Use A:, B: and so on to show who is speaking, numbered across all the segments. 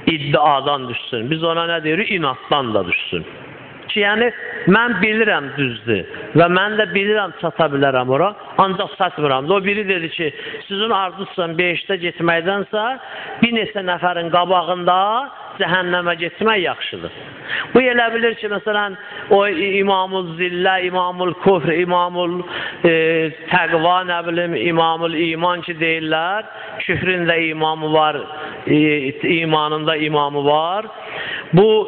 A: iddiadan düşsün. Biz ona nə deyirik? İnatdan da düşsün. Ki, yəni, mən bilirəm düzdür və mən də bilirəm çata bilərəm ora, ancaq satmıram. O biri dedi ki, sizin arzussan 5-də getməkdənsə, bir neçə nəfərin qabağında cəhənnəmə getmək yaxşıdır. Bu elə bilir ki, məsələn, o İmamul Zillə, İmamul Kufr, İmamul Təqva, nə bilim, İmamul İman ki deyirlər, küfrün də imamı var, imanın da imamı var. Bu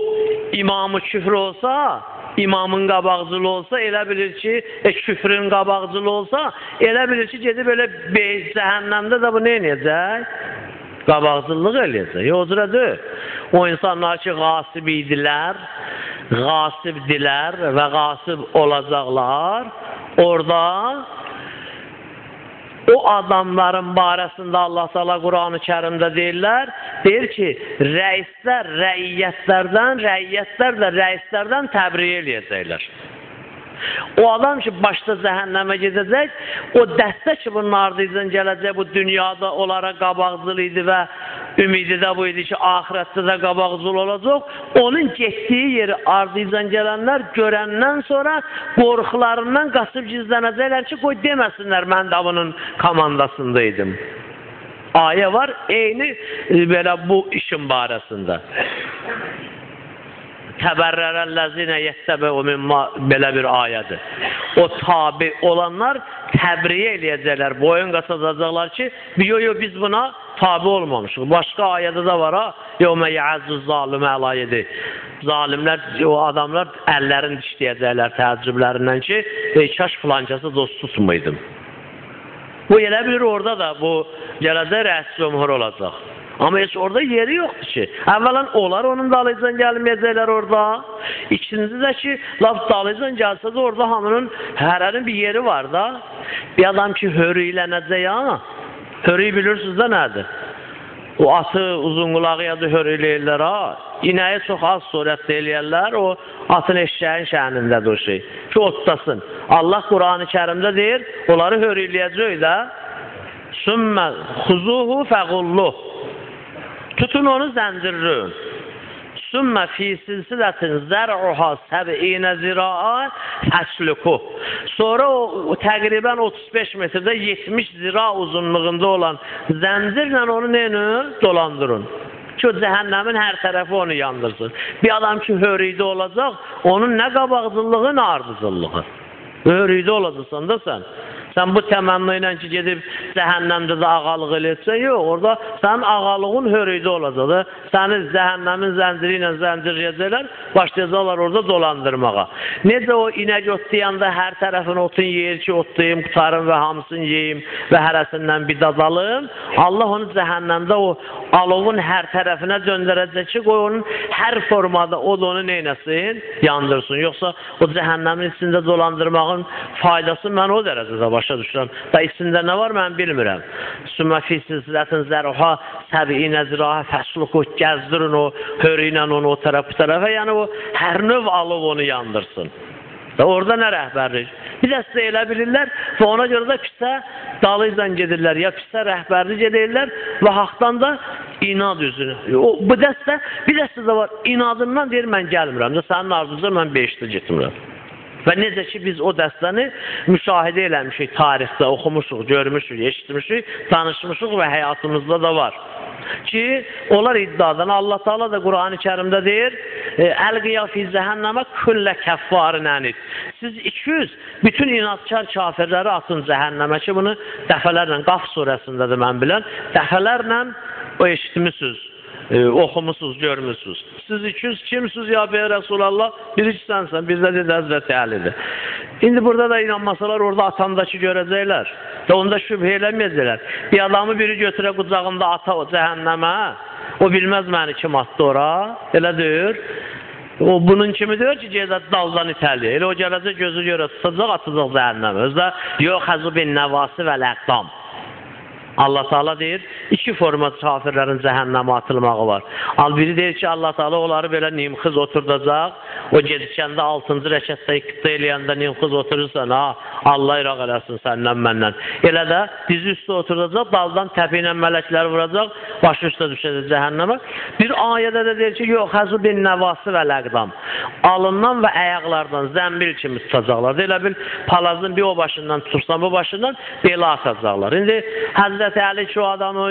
A: imamı küfr olsa, imamın qabaqcılığı olsa, elə bilir ki, küfrün qabaqcılığı olsa, elə bilir ki, gedib elə cəhənnəmdə də bu nə eləyəcək? Qabaqcılıq eləyəcək. Yoxdur. O insanlar ki, qasib idilər, qasibdilər və qasib olacaqlar, orada o adamların barəsində Allah Teala Quran-ı Kərimdə deyirlər, deyir ki, rəislər rəiyyətlərdən, rəiyyətlər də rəislərdən təbriyə eləyəcəklər. O adam ki, başda cəhənnəmə gedəcək, o dəstə ki, bunun ardıycan gələcək, bu dünyada onlara qabaqcıl idi və ümidi də bu idi ki, ahirətdə də qabaqcıl olacaq. Onun getdiyi yeri ardıycan gələnlər görəndən sonra qorxularından qaçıb gizlənəcəklər ki, qoy deməsinlər, mən də bunun komandasındaydım. Ayə var, eyni belə bu işin barəsində. Təbərrərəlləzinə yəttəbəu mimma belə bir ayədir. O tabi olanlar təbriyə eləyəcəklər, boyun qaçacaqlar ki, biz buna tabi olmamışıq. Başqa ayədə də var, yevmə yəəzzü zalimə əlayədir. Zalimlər, o adamlar əllərini dişləyəcəklər təəccüblərindən ki, kaş filancası dost tutmaydım. Bu elə bilir orada da bu gələcək rəhs cumhur olacaq. Amma heç orada yeri yoxdur ki. Əvvələn onlar onun dalıcan gəlməyəcəklər orada. İkincisi də ki, laf dalıcan gəlsə də orada hamının hərənin bir yeri var da. Bir adam ki, hörüylənəcək ya. Hörüy bilirsiniz də nədir? O atı uzun qulağı ya da hörüyləyirlər ha. İnəyi çox az surətdə eləyərlər. O atın eşşəyin şənindədir o şey. Ki, otlasın. Allah Quran-ı Kərimdə deyir, onları hörüyləyəcək də. Sümmə xuzuhu fəqulluh. Tutun onu zəncirrin. Sümmə fi silsilətin zər'uha səb'inə zira'a həslukuh. Sonra o təqribən 35 metrdə 70 zira uzunluğunda olan zəncirlə onu neyini dolandırın. Ki, o cəhənnəmin hər tərəfi onu yandırsın. Bir adam ki, hörüydə olacaq, onun nə qabaqcılığı, nə ardıcılığı. Hörüydə olacaqsan da sən. Sən bu təmənni ilə ki, gedib cəhənnəmdə də ağalıq eləyəcəksən, yox, orada sənin ağalığın hörüydə olacaq. Səni cəhənnəmin zənciri ilə zəncirləyəcəklər, başlayacaqlar orada dolandırmağa. Necə o inək otlayanda hər tərəfini otun yeyir ki, otlayım, qutarım və hamısını yeyim və hərəsindən bir dad alım. Allah onu cəhənnəmdə o alovun hər tərəfinə döndərəcək ki, qoy onun hər formada o da onu neynəsin, yandırsın. Yoxsa o cəhənnəmin içində dolandırmağın faydası mən o dərəcədə başa düşürəm. Da içində nə var mən bilmirəm. Sümmə fi silsilətin zər'uha səb'inə zira'ə fəsluku, gəzdirin o hörü ilə onu o tərəf bu tərəfə, yəni o hər növ alıb onu yandırsın. Və orada nə rəhbərlik? Bir dəstə elə bilirlər və ona görə də pisə dalıcan gedirlər, ya pisə rəhbərlik edirlər və haqdan da inad üzünü. Bu dəstə, bir dəstə də var, inadından deyir, mən gəlmirəm, sənin arzunca mən 5-də getmirəm. Və necə ki, biz o dəstəni müşahidə eləmişik, tarixdə oxumuşuq, görmüşük, eşitmişik, tanışmışıq və həyatımızda da var. Ki, onlar iddiadan, Allah Teala da Quran-ı Kərimdə deyir, Əl-qiya fi cəhənnəmə küllə kəffarin ənid. Siz 200 bütün inadkar kafirləri atın cəhənnəmə ki, bunu dəfələrlə, Qaf surəsindədir mən bilən, dəfələrlə o eşitmişsiniz. Oxumusunuz, görmürsünüz. Siz 200 kimsiniz ya bey Resulallah? Biri sənsən, bir də dedi Həzrəti Əlidir. İndi burada da inanmasalar orada atandakı görəcəklər. Və onda şübhə eləməyəcəklər. Bir adamı biri götürə qucağında ata o cəhənnəmə, o bilməz məni kim atdı ora, elə deyir. O bunun kimi deyir ki, gedə daldan itəli. Elə o gələcək gözü görə tutacaq, atacaq cəhənnəmə. Özdə yox həzu bin nəvası və ləqdam. Allah Taala deyir, iki forma kafirlərin cəhənnəmə atılmağı var. Biri deyir ki, Allah Taala onları belə nimxız oturdacaq. O gedişəndə 6-cı rəkətdə iqtida eləyəndə nimxız oturursan, Allah iraq eləsin səndən məndən. Elə də dizi üstə oturdacaq, daldan təpi ilə mələkləri vuracaq, başı üstə düşəcək cəhənnəmə. Bir ayədə də deyir ki, yox, həzu bin nəvası və ləqdam. Alından və əyaqlardan zəmbil kimi tutacaqlar. Elə bil, palazın bir o başından tutursan, bu başından belə atacaqlar. İndi Həzrəti Əli ki, o adamı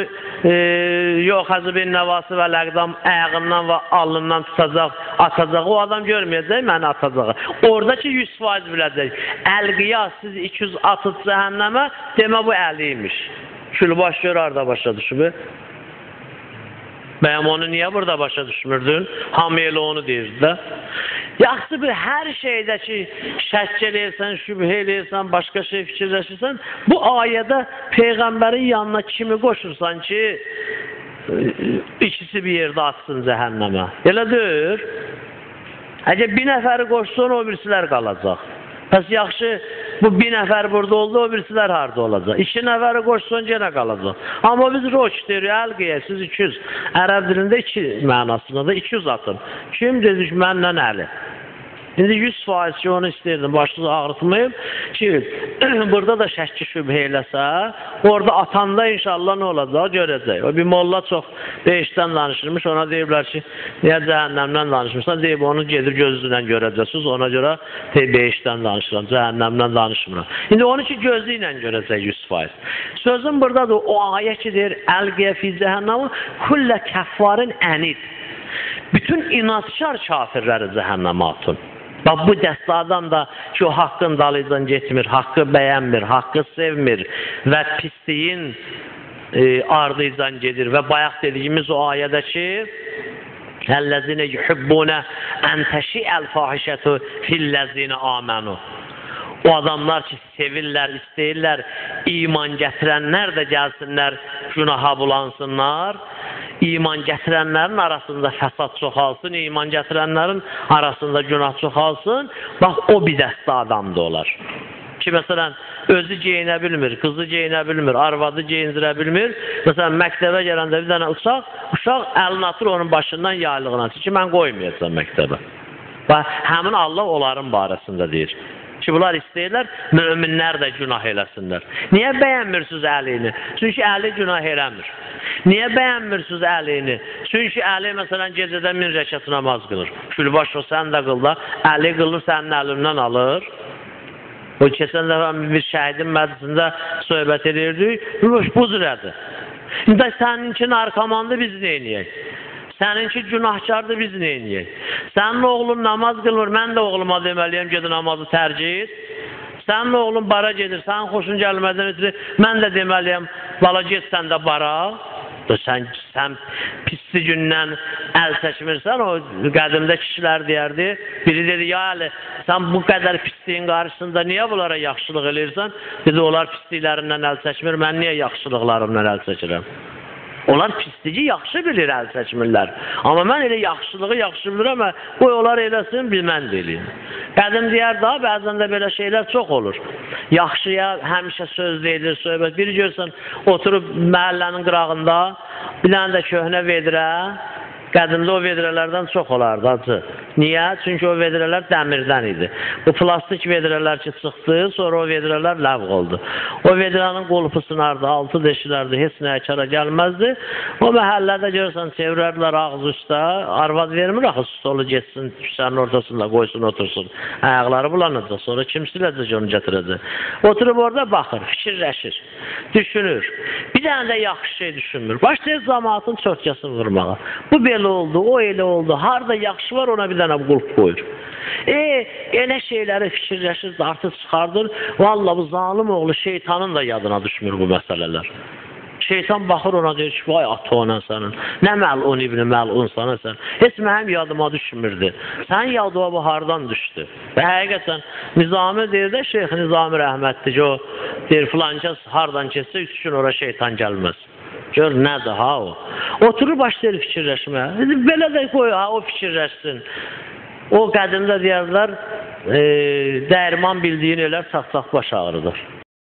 A: yox, həzu bin nəvası və ləqdam əyağından və alından tutacaq, atacaq. O adam görməyəcək, məni atacaq. Oradakı 100% biləcək. Əl-qiyas siz 200 atıb cəhənnəmə, demə bu əliymiş. Külbaş gör, arada başa düşübü. Bəyəm onu niyə burada başa düşmürdün? Hamı elə onu deyirdi də. Yaxşı bir hər şeydə ki, şək eləyirsən, şübhə eləyirsən, başqa şey fikirləşirsən, bu ayədə Peyğəmbərin yanına kimi qoşursan ki, ikisi bir yerdə atsın cəhənnəmə. Elə deyir. Əgər bir nəfəri qoşsun, o birisilər qalacaq. Pəs yaxşı, bu bir nəfər burada oldu, o birisilər harada olacaq? 2 nəfəri qoşsun, yenə qalacaq. Amma biz roç deyirik, əlqiyə, siz 200. Ərəb dilində 2 mənasında da 200 atın. Kim dedik, məndən əli. İndi 100% ki, onu istəyirdim, başınızı ağrıtmayım ki, burada da şəkki şübhə eləsə, orada atanda inşallah nə olacaq, görəcək. O bir molla çox beşdən danışırmış, ona deyiblər ki, niyə cəhənnəmdən danışmışsan, deyib, onu gedir gözünlə görəcəksiniz, ona görə beşdən danışıram, cəhənnəmdən danışmıram. İndi onu ki, gözü ilə görəcək 100%. Sözüm buradadır, o ayə ki, deyir, əlqiyə fi cəhənnəmə, kullə kəffarin ənid. Bütün inatçar kafirləri cəhənnəmə atın. Bax, bu dəstədən da ki, o haqqın dalıcan getmir, haqqı bəyənmir, haqqı sevmir və pisliyin ardıcan gedir. Və bayaq dediyimiz o ayədə ki, Əl-ləzinə yuhibbunə ən təşi'əl fahişətü filləzinə amənu. O adamlar ki, sevirlər, istəyirlər, iman gətirənlər də gəlsinlər, günaha bulansınlar. İman gətirənlərin arasında fəsad çoxalsın, iman gətirənlərin arasında günah çoxalsın. Bax, o bir dəstə adamdır olar. Ki, məsələn, özü geyinə bilmir, qızı geyinə bilmir, arvadı geyindirə bilmir. Məsələn, məktəbə gələndə bir dənə uşaq əlini atır onun başından yaylığına. Ki, mən qoymayacam məktəbə. Bax, həmin Allah onların barəsində deyir. Ki, bunlar istəyirlər, möminlər də günah eləsinlər. Niyə bəyənmirsiniz əlini? Çünki əli günah eləmir. Niyə bəyənmirsiniz əlini? Çünki əli, məsələn, gecədə 1000 rəkət namaz qılır. Külbaş o, sən də qıl da, əli qılır, sənin əlindən alır. O, keçən dəfə bir şəhidin məclisində söhbət edirdik, bu cürədir. İndi səninki narkomandır, biz neyniyək? Səninki günahkardır, biz neyniyək? Sənin oğlun namaz qılır, mən də oğluma deməliyəm, gedi namazı tərcih et. Sənin oğlun bara gedir, sənin xoşun gəlmədən ötürü, mən də deməliyəm, bala get sən də bara. Sən pisli gündən əl çəkmirsən, o qədimdə kişilər deyərdi. Biri dedi, ya əli, sən bu qədər pisliyin qarşısında niyə bunlara yaxşılıq eləyirsən? Dedi, onlar pisliklərindən əl çəkmir, mən niyə yaxşılıqlarımdan əl çəkirəm? Onlar pisliyi yaxşı bilir, əl çəkmirlər. Amma mən elə yaxşılığı yaxşı bilirəm, qoy onlar eləsin, bilmən deyiliyim. Qədim deyər daha, bəzən də belə şeylər çox olur. Yaxşıya həmişə söz deyilir, söhbət. Biri görsən, oturub məhəllənin qırağında, bir dənə də köhnə vedrə, qədimdə o vedrələrdən çox olardı, acı. Niyə? Çünki o vedrələr dəmirdən idi. Bu plastik vedrələr ki çıxdı, sonra o vedrələr ləğv oldu. O vedrənin qolpu sınardı, altı deşilərdi, heç nəyə kara gəlməzdi. O məhəllədə görürsən, çevirərlər ağzı üstə, arvad vermir, axı stolu geçsin, küçənin ortasında qoysun, otursun. Ayaqları bulanacaq, sonra kim siləcək onu gətirəcək. Oturub orada baxır, fikirləşir, düşünür. Bir dənə də yaxşı şey düşünmür. Başlayır cəmaatın çökəsini vurmağa. Bu belə oldu, o elə oldu, harada yaxşı var ona bir dənə qulp qoyur. Elə şeyləri fikirləşir, artıq çıxardır. Valla bu zalim oğlu şeytanın da yadına düşmür bu məsələlər. Şeytan baxır ona deyir ki, vay ata ona sənin, nə məlun ibn məlun sana sən. Heç mənim yadıma düşmürdü. Sənin yadıma bu hardan düşdü? Və həqiqətən Nizami deyir də, Şeyx Nizami rəhmətdir ki, o deyir filankəs hardan keçsə 3 gün ora şeytan gəlməz. Gör, nədir ha o? Oturur başlayır fikirləşmə. Belə də qoy, ha o fikirləşsin. O qədimdə deyərlər, dəyirman bildiyin elər, çaq-çaq baş ağrıdır.